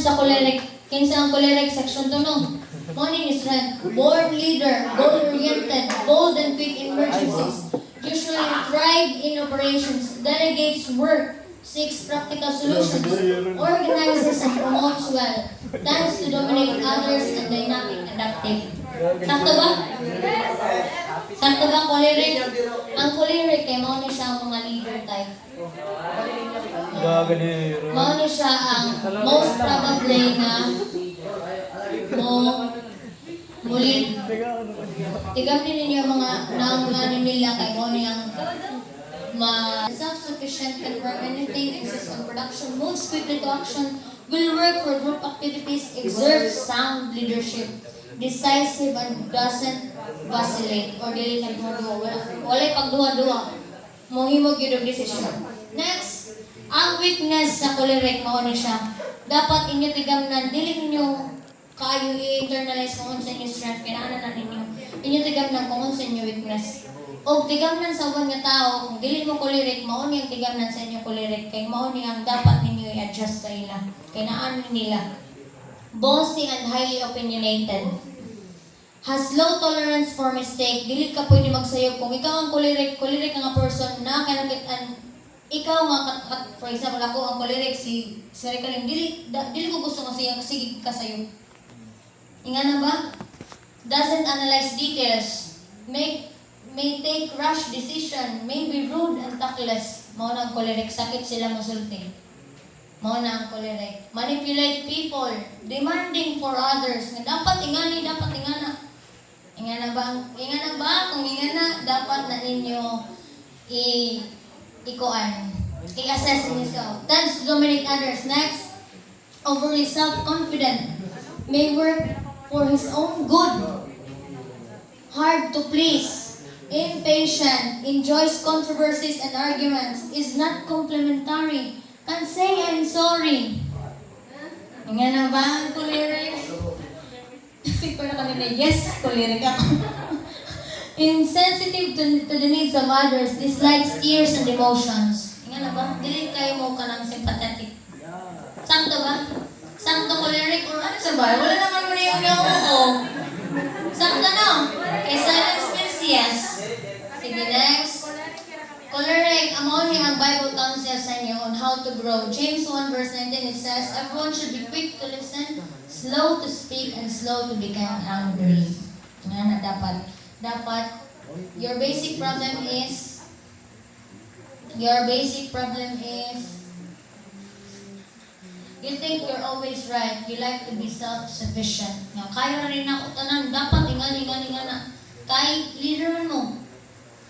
sa choleric. Kinsa ang choleric section 2 no? Morning is strength. Born leader, goal-oriented, bold and quick in emergencies. Usually thrive in operations, delegates work, seeks practical solutions, organizes and promotes well, tends to dominate others and dynamic, adaptive. Sakto ba? Sakto ba, choleric? Ang choleric kay mao ni siya ang mga leader type. Mao ni siya ang most probably na mulit. Tigam din ninyo mga naunganin nila kay mao ni ang self-sufficient, can work anything, exists on production, moves quickly to action, will work for group activities, exerts sound leadership, decisive and doesn't vacillate or dili nagduha-duha. Walay pagduha-duha. Mohimog gyud og desisyon. Next, ang weakness sa choleric mao ni siya. Dapat inyo tigamnan dili ninyo kayo i-internalize kung unsa inyo strength kinahanglan na ninyo. Inyo tigamnan kung unsa inyo weakness. O tigamnan sa uban nga tao kung dili mo choleric mao ni ang tigamnan sa inyo choleric kay mao ni ang dapat ninyo i-adjust sa ila. Kay naan nila. Bossy and highly opinionated. Has low tolerance for mistake. Dili ka pwede magsayop. Kung ikaw ang choleric nga person na kanakitaan, ikaw nga, for example, ako ang choleric, si Kalim, dili ko gusto nga sige ka sayop. Inga na ba? Doesn't analyze details. May take rash decision. May be rude and tactless. Mao na ang choleric. Sakit sila masulti. Mao na ang choleric. Manipulate people. Demanding for others. Nga dapat ingani, dapat ingana. Ingana ba? Kung ingana, dapat na ninyo i-assess yourself. Tends to dominate others. Next, overly self-confident. May work for his own good. Hard to please. Impatient. Enjoys controversies and arguments. Is not complimentary. Can say I'm sorry. Ingana ba ang choleric? Kasi ko na kanina, yes, choleric ako. Insensitive to the needs of others, dislikes tears and emotions. Nga na ba? Dili kayo mo ka ng sympathetic. Sakto ba? Sakto choleric or ano sa ba? Wala naman mo na yung oo. Sakto no? Kay silence means yes. Sige, next. Choleric, among ang Bible counsel sa inyo on how to grow. James 1 verse 19, it says, everyone should be quick to listen, slow to speak, and slow to become angry. Nga na dapat, your basic problem is, you think you're always right, you like to be self-sufficient. Nga, kaya rin ako tanan, dapat ingani na. Kay leader mo,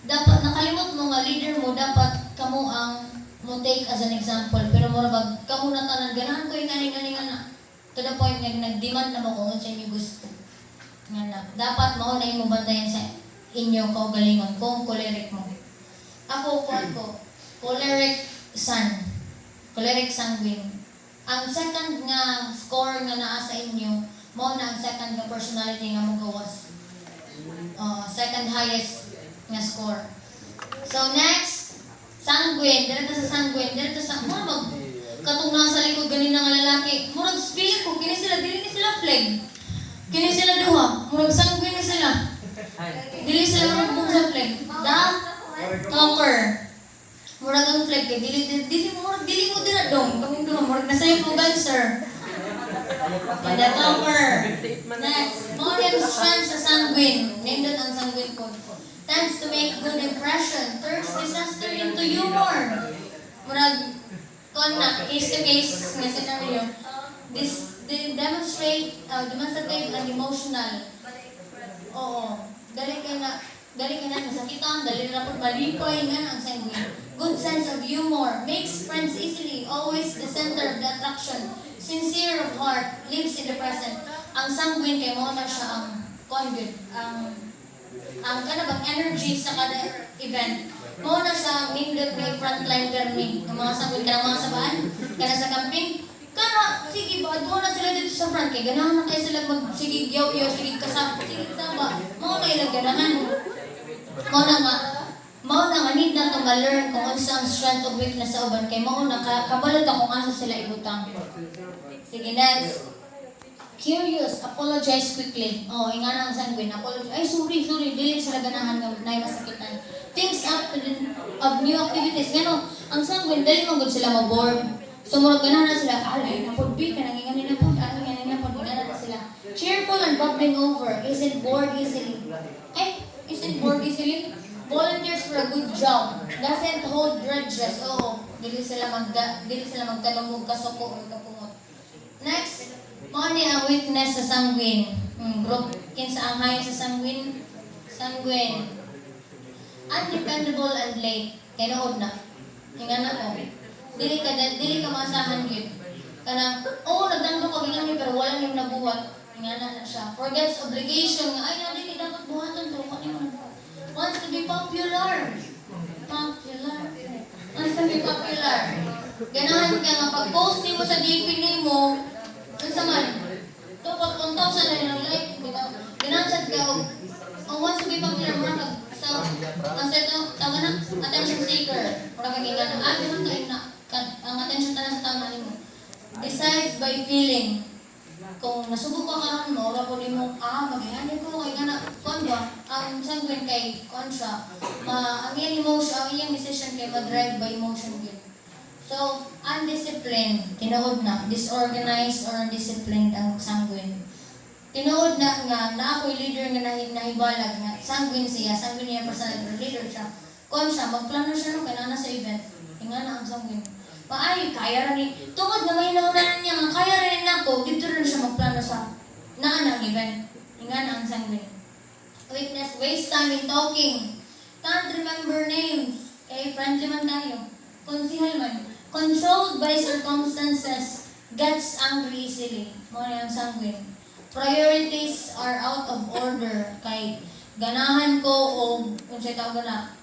dapat nakalimot mo nga leader mo, dapat kamo ang mo take as an example. Pero mo bag kamo na tanan ganahan ko ingani na. To the point nga nag-demand na mo kung unsa inyo gusto. Nga dapat mao na imo bantayan sa inyo kaugalingon kung choleric mo. Ako choleric sun. Choleric sanguine. Ang second nga score nga naa sa inyo, mao na ang second nga personality nga mo gawas. Second highest nga score. So next, sanguine. Dito sa sanguine. Dito sa katong nasa likod ganina nga lalaki. Murag feeling ko, kini sila, dili ni sila flag. Kini sila duha. Murag sanguine ni sila. Dili sila murag bung sa flag. The topper. Murag ang flag kay dili mo dira dong. Kaming duha murag nasayop mo gangster. The topper. Next, modern strength sa sanguine. Nindot ang sanguine ko. Tends to make good impression. Turns disaster into humor. Murag case-to-case nga scenario. Demonstrative and emotional. Oo. Dali ka na masakitan, dali na po malipay nga ang sanguine. Good sense of humor. Makes friends easily. Always the center of the attraction. Sincere of heart. Lives in the present. Ang sanguine kay mo na siya ang conduit. Ang kanabang energy sa kada event. Mo na siya mindot may frontline gardening. Ang mga sanguine ka ng mga sabaan. Kana sa camping. Kana, sige ba, doon na sila dito sa front. Kaya ganahan na kayo sila sige yaw-yaw, sige kasama, sige kasama. Mo na ilang ganahan. Mo na nga. Mao na nga need na to ma-learn kung unsa ang strength o weakness sa uban kay mao na kabalot kung asa sila ibutang. Sige, next. Curious, apologize quickly. Oh, ingana ang sanguine, apologize. Ay, sorry, dili sila ganahan nga na masakitan. Things up to the, of new activities. Gano, ang sanguine, dili man gud sila ma-bored. So, murag ganahan na sila, ay, napod-big ka, nangingani na po, ganahan na sila. Cheerful and bubbling over, isn't bored easily. Ay, isn't bored easily? Volunteers for a good job. Doesn't hold grudges. Oo, dili sila magtanong og kasuko o kapungot. Next, mao ni ang weakness sa sanguine. Group kinsa ang hayo sa sanguine? Sanguine. Undependable and late. Tinuod na. Ingana ko. Dili ka maasahan gyud. Kanang nagdanggo ko bilang pero wala nimo nabuhat. Ingana na siya. Forgets obligation nga ay dili dapat buhaton to kanimo na. Wants to be popular. Wants to be popular. Ganahan ka nga pag-post nimo sa DP nimo, unsa man? Tupag 1,000 na yung like, ganahan sad ka og wants to be popular mo ka sa tawag na attention seeker. Mura ka gingana, ganahan ka ang attention tanan sa tawo nimo. Decides by feeling. Kung nasubok ka karon mo, wala ko nimo magayanin ko kay kana kon ba ang sanguine kay kontra ang iyang emotion, ang iyang decision kay ma-drive by emotion gyud. So, undisciplined, tinuod na, disorganized or undisciplined ang sanguine. Tinuod na nga ako'y leader nga nahibalag nga sanguine niya personal leader siya. Kontra magplano siya no kay nana sa event. Ingana ang sanguine. Maayo, kaya rin tungod na may naunanan niya nga, kaya rin ako, dito rin siya magplano sa naan ang event. Ingana ang sanguine. Weakness, waste time in talking. Can't remember names. Kaya friendly man tayo. Konsihal man. Controlled by circumstances. Gets angry easily. Mga ang sanguine. Priorities are out of order. Kay ganahan ko o kung sa'yo tawag na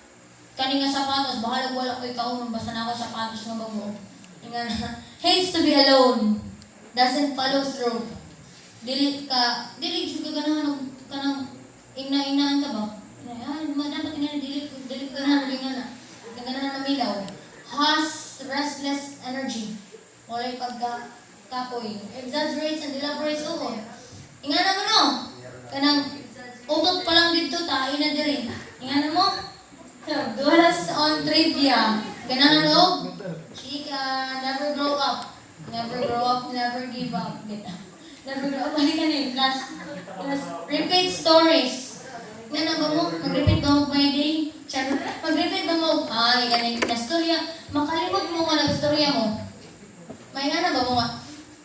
kani nga sapatos, bahalag wala ko ikaw, basta na ako sapatos nga bago. Hates to be alone. Doesn't follow through. Dili jud ka ganahan kanang ina-inaan ka ba? Dapat dili ganahan na milaw. Has restless energy. Walay pagka-kapoy. Exaggerates and elaborates over. Ingana mo no? Kanang utot pa lang dito, tayo na diri. Ingana mo? Dualas on trivia. Ganahan og chika, never grow up. Never grow up, never give up. Never grow up. Balik ka na yung last. Repeat stories. Nga ba mo? Mag-repeat ba mo by day? Mag-repeat ba mo? Ay, ganun na storya. Makalimot mo nga nag-storya mo. May nga na ba mo nga?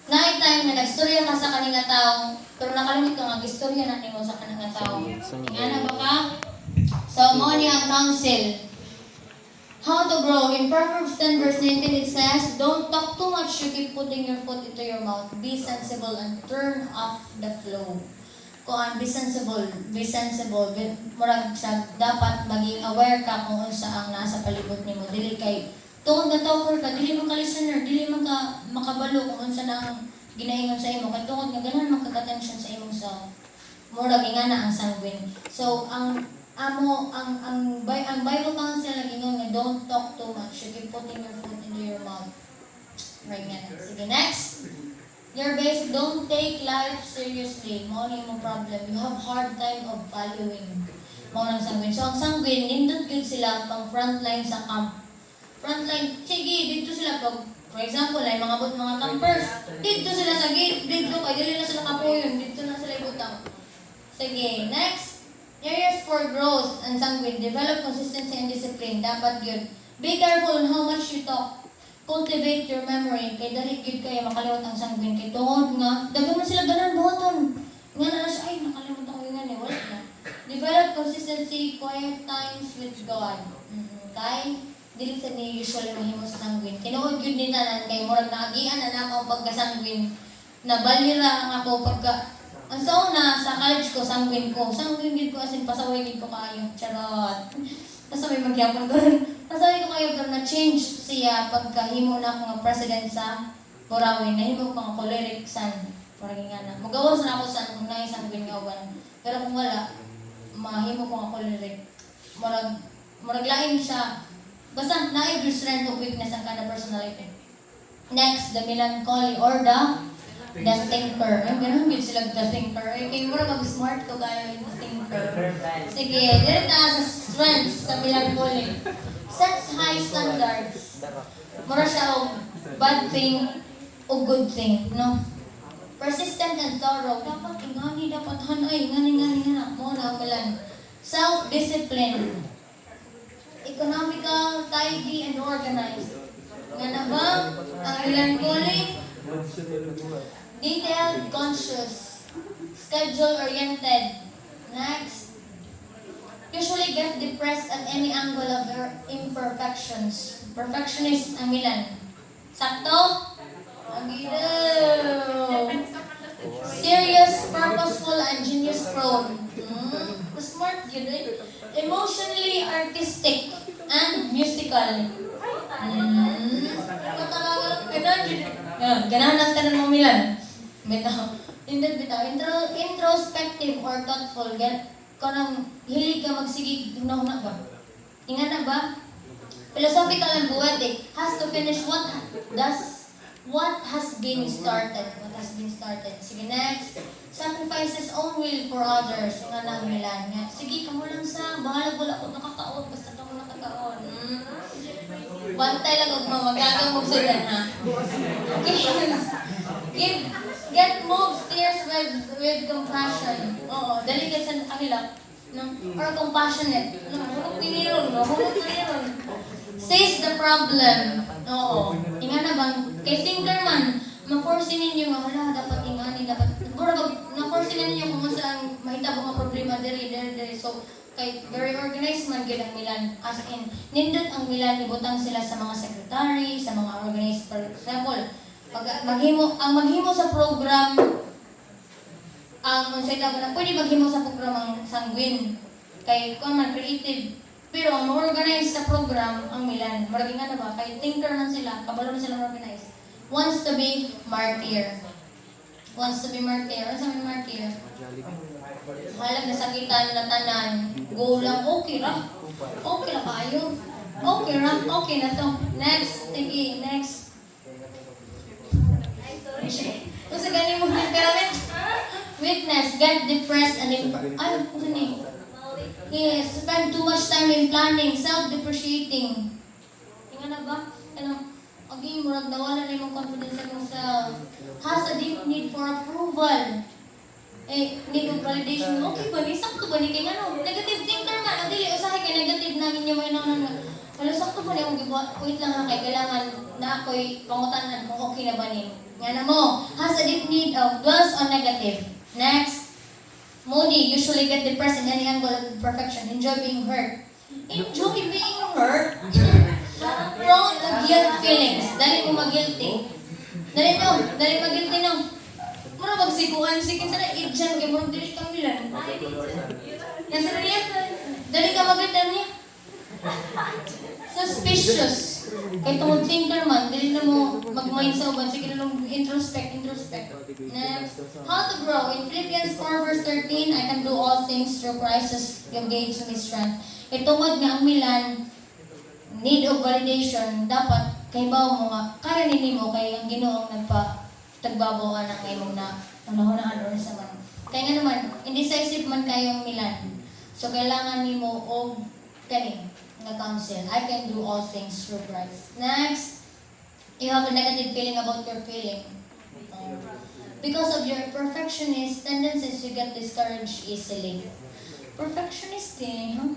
Night time na nag-storya ka sa kanina tao, pero nakalimot ka nga, gistorya natin mo sa kanina tao. Nga na ba ka? So, mo niya ang counsel. How to grow. In Proverbs 10 verse 19 it says, don't talk too much, you keep putting your foot into your mouth. Be sensible and turn off the flow. Kung be sensible. Murag siya, dapat maging aware ka kung unsa ang nasa palibot nimo. Dili kay, tungod na talker ka, dili man ka listener, dili man ka makabalo kung unsa na ang ginaingon sa imo. Kaya tungod nga ganahan magkaka-attention sa imong sound. Murag ingana ang sanguine. So, ang Bible counsel ang ingon nga don't talk too much. You keep putting your foot into your mouth. Right nga. Sige, next. Your base, don't take life seriously. Mo ni mo problem. You have hard time of valuing. Mo nang sanguine. So, ang sanguine, nindot yun sila pang frontline sa camp. Frontline, sige, dito sila pag, for example, ay mga campers. Dito sila sa gate, dito, kaya dili na sila kapuyon. Dito na sila ibutang. Sige, next. Areas for growth and sanguine. Develop consistency and discipline. Dapat yun. Be careful on how much you talk. Cultivate your memory. Kaya dali yun kaya makalimutan ang sanguine. Kaya tungod nga, dagang na sila ganan buhaton. Nga na siya, ay nakalimutan ko yung wala na. Develop consistency, quiet times with God. Kaya, dili sa ni usually mahimo sa sanguine. Tinuod yun din tanan kay murag naagian na ako ang pagka-sanguine. Nabalira ang ako pagka ang sauna sa college ko, sanguine ko ko as in pasaway din ko kayo. Charot. Pasaway magyapon ko rin. Pasaway ko kayo pero na-change siya pagkahimo na ako nga president sa Borawin. Nahimo ko nga choleric san. Parang nga na. Magawas na ako sa kung na isang sanguine nga uban. Pero kung wala, mahimo ko nga choleric. Marag Murag lain siya. Basta na-every strength of weakness ang kada personality. Next, the melancholy or the thinker. Ay, ganun din sila the thinker. Ay, kayo mura mag-smart to kayo yung thinker. Sige, dito na sa strengths sa melancholy. Sets high standards. Mura siya o bad thing o good thing, no? Persistent and thorough. Dapat ingani, dapat hanay, ngani na. Mo na umalan. Self-discipline. Economical, tidy, and organized. Nga na ba? Ang melancholy? Detailed, conscious, schedule-oriented. Next. Usually get depressed at any angle of their imperfections. Perfectionist ang Milan. Sakto? Ang ilaw. Serious, purposeful, and genius-prone. Smart yun eh. Emotionally artistic and musical. Ganahan ang tanan mo Milan. Bitaw. Introspective or thoughtful. Kung nang hilig ka magsigig, huna-huna ka. Ingan na ba? Philosophical and poetic. Has to finish what has been started. What has been started. Sige, next. Sacrifices own will for others. Yung anak Milan. Sige, kamo lang sa bahala wala ko nakakaon. Basta kamo nakakaon. Bantay lang huwag mo. Magagang mo sa yan, ha? Get moved, steers with compassion. Oo, dali ka sa kanila. No? Or compassionate. No, hulog niniron. No? Hulog niniron. Says the problem. Oo. Inga na bang, kay thinker man, ma-force ninyo nga, wala, dapat ingani, dapat, na-force ninyo kung saan mahitabo nga problema, diri. So, kay very organized man gid ang Milan. As in, nindot ang Milan, ibutang sila sa mga secretary, sa mga organized, for example, maghimo sa program, ang unsay tawag na, pwede maghimo sa program ang sanguine, kay kung man creative, pero ang organized sa program ang Milan. Marami nga na ba? Kay thinker man sila, kabalo na sila organized. Wants to be martyr. Wants to be martyr. Ano sa may martyr? Halag nasakitan na tanan. Go lang, okay ra. Okay ra kayo. Okay ra, okay na to. Next, sige, next. Kung sa galing mo pyramid. Witness, get depressed and ay, kung saan eh? Yes, spend too much time in planning, self-depreciating. Tingnan na ba? Okay, murag nawala na yung confidence sa yourself. Has a deep need for approval. Need of validation. Okay ba? Sakto ba ni kay ano? Negative thinker man. Ang dili, usahay kay negative na ninyo may nang wala sakto ba niya gibuhat? Wait lang ha, kay kailangan na ako'y pangutanan kung okay na ba ni. Nga na mo, has a deep need of dwells on negative. Next. Moody, usually get depressed in any angle of perfection. Enjoy being hurt. Enjoy being hurt? Prone to guilt feelings. Dali mo mag-guilty. Dali mag-guilty no. Mura magsikuan, sikin sana idjan kay mo dili kang Milan. Nasa niya? Dali ka mag-guilty niya. Suspicious. Kay tungod thinker man, dili na mo mag-mind sa uban. Sige na lang introspect. Next. How to grow. In Philippians 4 verse 13, I can do all things through Christ who gives me strength. Itungod nga ang Milan, need of validation, dapat kay bawo mo nga, kaya nini mo kay ang Ginoong nagpa-tagbabaw ka ng imong na unahunaan or sa man. Kaya nga naman, indecisive man kayo ang Milan. So kailangan nimo og kani na counsel. I can do all things through Christ. Next, you have a negative feeling about your feeling. Because of your perfectionist tendencies, you get discouraged easily. Perfectionist eh, huh?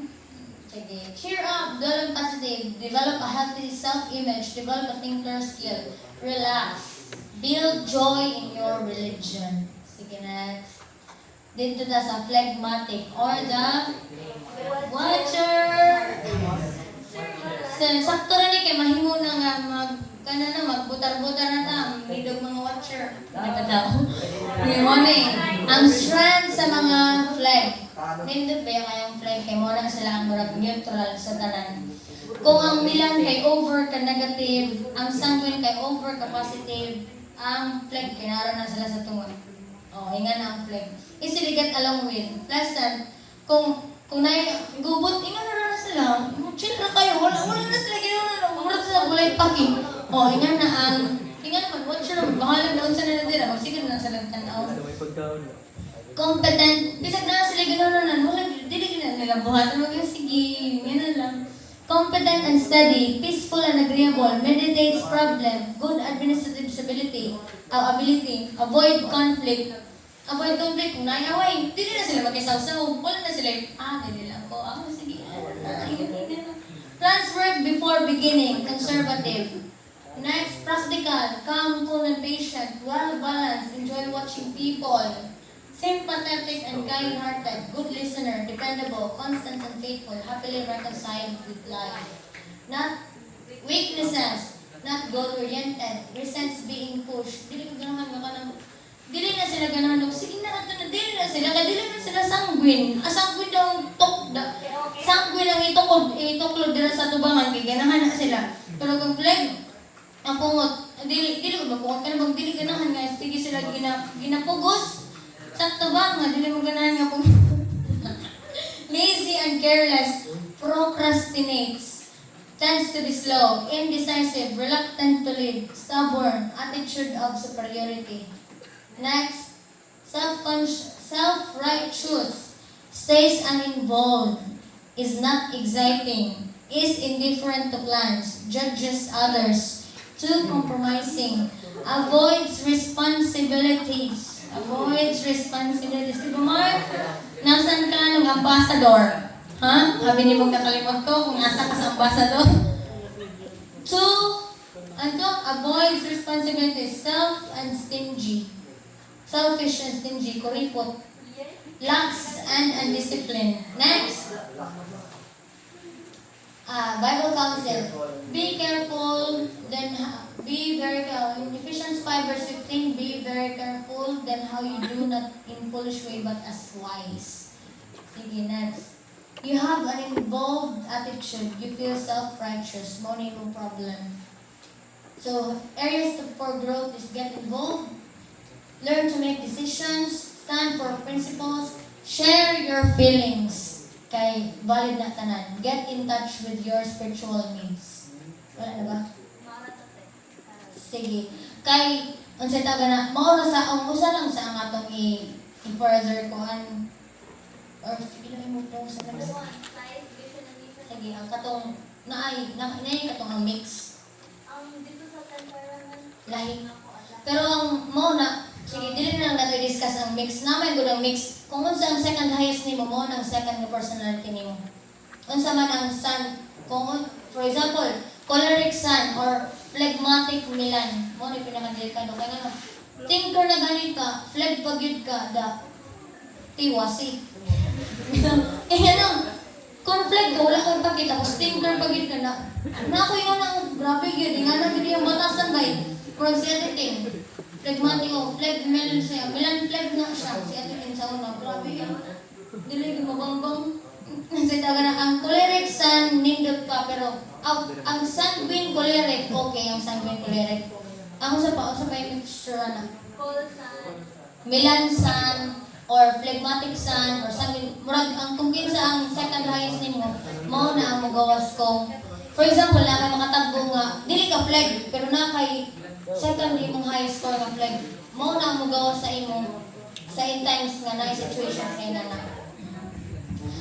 Sige. Cheer up, develop positive, develop a healthy self-image, develop a thinker skill, relax, build joy in your religion. Sige, next. Dito na sa phlegmatic or the watcher. Sakto rin kay mahimo na nga magbutar-butar na ta, midog mga watcher. Nagkatao. Ngayon ang strand sa mga flag. Nindot ba yung kayong flag kay mo na sila ang murag neutral sa tanan. Kung ang Milan kay over ka negative, ang sanguine kay over ka positive, ang flag kay naroon na sila sa tungod. Hinga na ang flag. Easily get along with. Pleasant. Kung gubot, inga na sila lang, chill na kayo, wala na sila ginawa, mura sila bulay paki. O, ingan na ingan naman, watch sila, bahalang doon sa nila, magsigil na sila tanaw. Competent, bisag na sila ginawa na, wala, dili na nila buhatan, sige, yan lang. Competent and steady, peaceful and agreeable, meditates problem, good administrative ability, avoid conflict, kung nayaway, dili na sila magkisaw-saw, wala na sila, dili lang ko, sige, plans work before beginning, conservative. Next, practical, calm, cool, and patient, well-balanced, enjoy watching people, sympathetic and kind-hearted, good listener, dependable, constant and faithful, happily reconciled with life. Not weaknesses, not goal-oriented, resents being pushed. Dili na sila ganahan ng, sige na, dili na sila, kaya dili na sila sanguine. Sanguine daw, sanguine ang ituklod dila sa tubangan, kaya ganahan na sila. Pero kung flag, ang pungot, dili ko mapungot ka na, dili ganahan nga, sige sila ginapugos. Sakto ba nga, dili mo ganahan nga po. Lazy and careless, procrastinates, tends to be slow, indecisive, reluctant to lead, stubborn, attitude of superiority. Next, self-righteous, stays uninvolved, is not exciting, is indifferent to plans, judges others, too compromising, avoids responsibilities. Di ba, Mark? Nasaan ka ng ambassador? Ha? Sabi ni mong nakalimot ko kung nasa ka sa ambassador. Avoids responsibilities. Selfish and stingy. Kuripot. Lax and undisciplined. Next. Bible counsel. Be careful, then be very careful. In Ephesians 5 verse 15, be very careful, then how you do not in foolish way but as wise. Sige, next. You have an involved attitude. You feel self-righteous. No problem. So, areas for growth is get involved, learn to make decisions, stand for principles, share your feelings. Kay valid na tanan. Get in touch with your spiritual needs. Wala na ba? Sige. Kay, unsay tawag na, maura sa, ang usa lang sa ang atong i-further ko, or sige lang mo po sa labas. Sige, ang katong, naay katong ang mix. Dito sa temperament, Lahi. Pero ang mo na, sige, dili na lang natin discuss ang mix. Naman ko ang mix. Kung unsa ang second highest nimo mo, ang second nga personality nimo. Unsa man ang sun, for example, choleric sun or phlegmatic Milan, mo ni pinakadelikado kay nga thinker na ganit ka, phleg pagyud ka da tiwasi. Kung phleg ka wala kang pakita, kung thinker pagyud ka na. Nako yun ang grabe gyud, nga na gyud yung batasan bay. For editing. Phlegmatic o phleg Milan siya. Milan phleg na siya. Si editing sa una, grabe yun. Dili gyud mabangbang. Sa taga na ang choleric sun nindot pa pero ang sanguine choleric okay ang sanguine choleric. Ang sa pa yung mixture na cold sun, Milan sun or phlegmatic sun or sanguine murag ang kung kinsa ang second highest nimo mao na ang mogawas ko. For example, na kay makatagbo nga dili ka phleg pero na kay second imong highest score ka phleg. Mao na ang mogawas sa imo sa in times nga na situation kay na.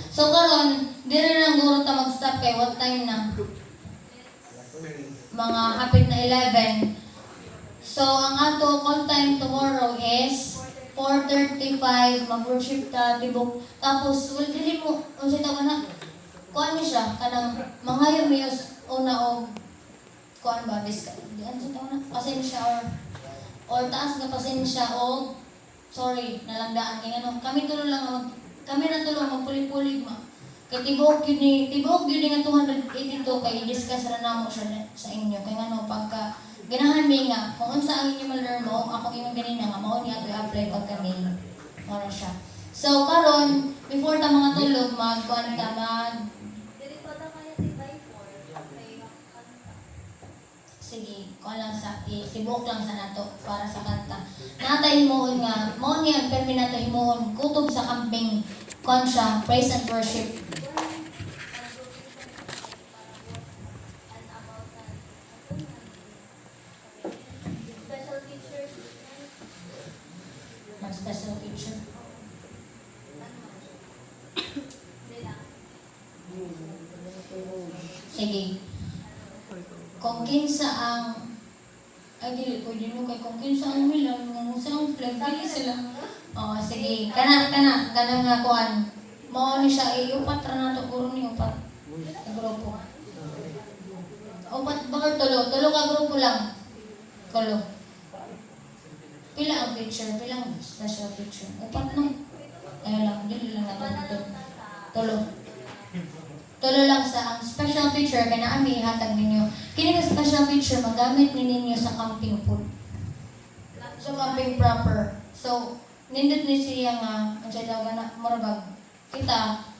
So karon, dili na lang guro ta mag-stop kay what time na? Mga hapit na 11. So ang ato call time tomorrow is 4:35 mag-worship ta tibok. Tapos dili mo unsay ta kana? Kuan ni siya kanang mangayo miyos una og kuan ba ano sa ta na? Pasensya or taas nga pasensya o sorry nalangdaan kay ano kami tulo lang kami na tulong magpuli-puli ma. Kay tibok yun nga 282 kay discuss ra namo siya sa inyo. Kay ano pagka ganahan mi nga kung unsa ang inyo ma-learn mo, ako ingon ganina nga mao ni ato i-apply pagka may ora siya. So karon before ta mga tulog magkuan ta dili pa ta kaya tibay for kay kanta. sige, kuan lang sa tibok lang sa nato para sa kanta. Natay himuon nga mao ni ang permi nato himuon kutob sa camping kuan siya praise and worship. mag-special picture. Hindi lang. Sige. Kung kinsa ang ay dili pwede mo kay kung kinsa ang milang ng isang flag dili sila. Oh, sige. Kana nga kuan. Mao ni siya iupat ra nato puro ni upat. Ang grupo. Upat bakit tulo ka grupo lang. Tulo. Pila ang picture, pila ang special picture. Upat no. Kaya lang, dili lang nato tulo. Tulo lang sa ang special picture kaya naami ihatag ninyo. Kini nga special picture magamit ni ninyo sa camping pool. So camping proper. So nindot ni siya nga ang siya daw na morabag kita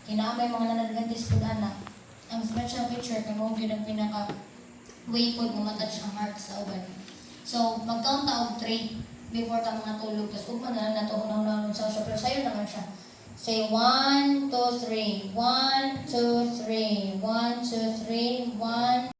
kinaamay mga nanadvantage pud ana. Ang special picture kay mo gyud ang pinaka way pud nga matouch ang heart sa uban. So mag-count ta og 3 before ta mga tulog tas ugma na nato unang sa pero sayo naman siya. Say 1, 2, 3. 1, 2, 3. 1, 2, 3. 1,